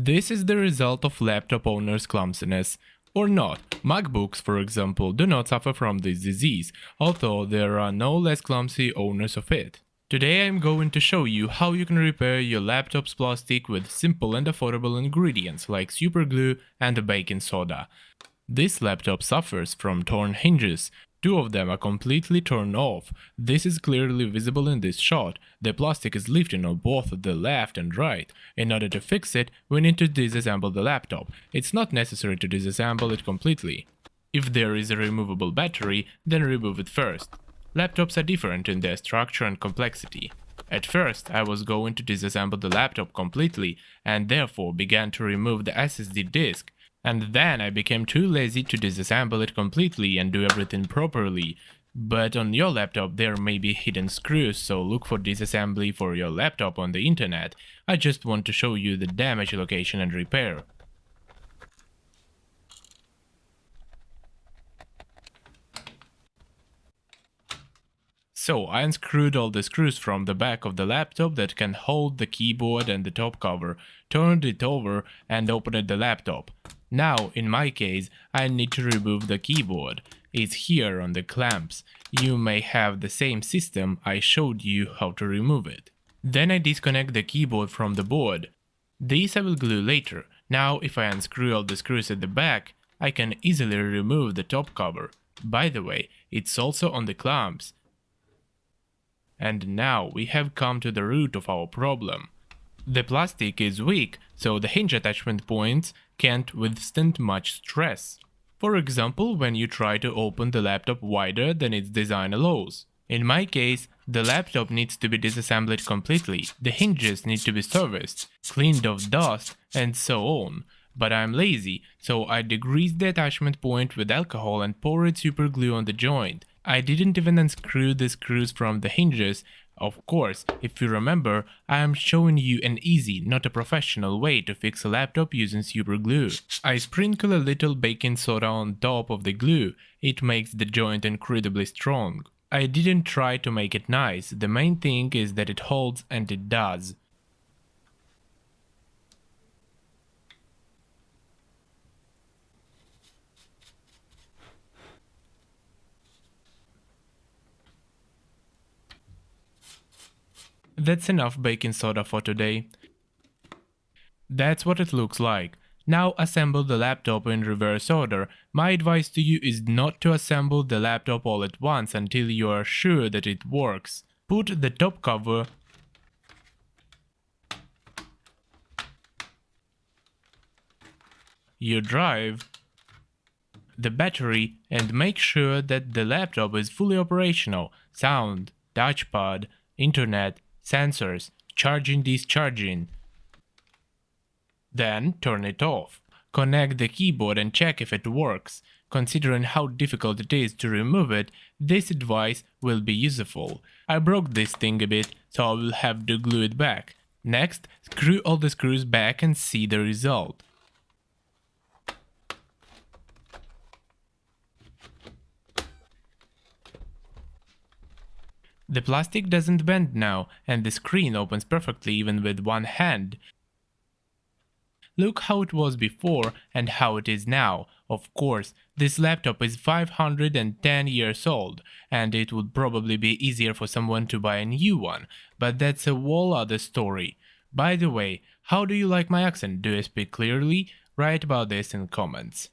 This is the result of laptop owners' clumsiness. Or not. MacBooks, for example, do not suffer from this disease, although there are no less clumsy owners of it. Today I'm going to show you how you can repair your laptop's plastic with simple and affordable ingredients like super glue and baking soda. This laptop suffers from torn hinges. Two of them are completely torn off. This is clearly visible in this shot. The plastic is lifting on both the left and right. In order to fix it, we need to disassemble the laptop. It's not necessary to disassemble it completely. If there is a removable battery, then remove it first. Laptops are different in their structure and complexity. At first, I was going to disassemble the laptop completely and therefore began to remove the SSD disk. And then I became too lazy to disassemble it completely and do everything properly. But on your laptop there may be hidden screws, so look for disassembly for your laptop on the internet. I just want to show you the damage location and repair. So I unscrewed all the screws from the back of the laptop that can hold the keyboard and the top cover, turned it over and opened the laptop. Now, in my case, I need to remove the keyboard. It's here on the clamps. You may have the same system, I showed you how to remove it. Then I disconnect the keyboard from the board. This I will glue later. Now, if I unscrew all the screws at the back, I can easily remove the top cover. By the way, it's also on the clamps. And now we have come to the root of our problem. The plastic is weak, so the hinge attachment points can't withstand much stress. For example, when you try to open the laptop wider than its design allows. In my case, the laptop needs to be disassembled completely, the hinges need to be serviced, cleaned of dust, and so on. But I'm lazy, so I degreased the attachment point with alcohol and poured super glue on the joint. I didn't even unscrew the screws from the hinges. Of course, if you remember, I am showing you an easy, not a professional way to fix a laptop using super glue. I sprinkle a little baking soda on top of the glue. It makes the joint incredibly strong. I didn't try to make it nice, the main thing is that it holds, and it does. That's enough baking soda for today. That's what it looks like. Now assemble the laptop in reverse order. My advice to you is not to assemble the laptop all at once until you are sure that it works. Put the top cover your drive, the battery, and make sure that the laptop is fully operational. Sound, touchpad, internet, sensors, charging, discharging. Then turn it off. Connect the keyboard and check if it works. Considering how difficult it is to remove it, this advice will be useful. I broke this thing a bit, so I will have to glue it back. Next, screw all the screws back and see the result. The plastic doesn't bend now, and the screen opens perfectly even with one hand. Look how it was before and how it is now. Of course, this laptop is 510 years old, and it would probably be easier for someone to buy a new one, but that's a whole other story. By the way, how do you like my accent? Do I speak clearly? Write about this in comments.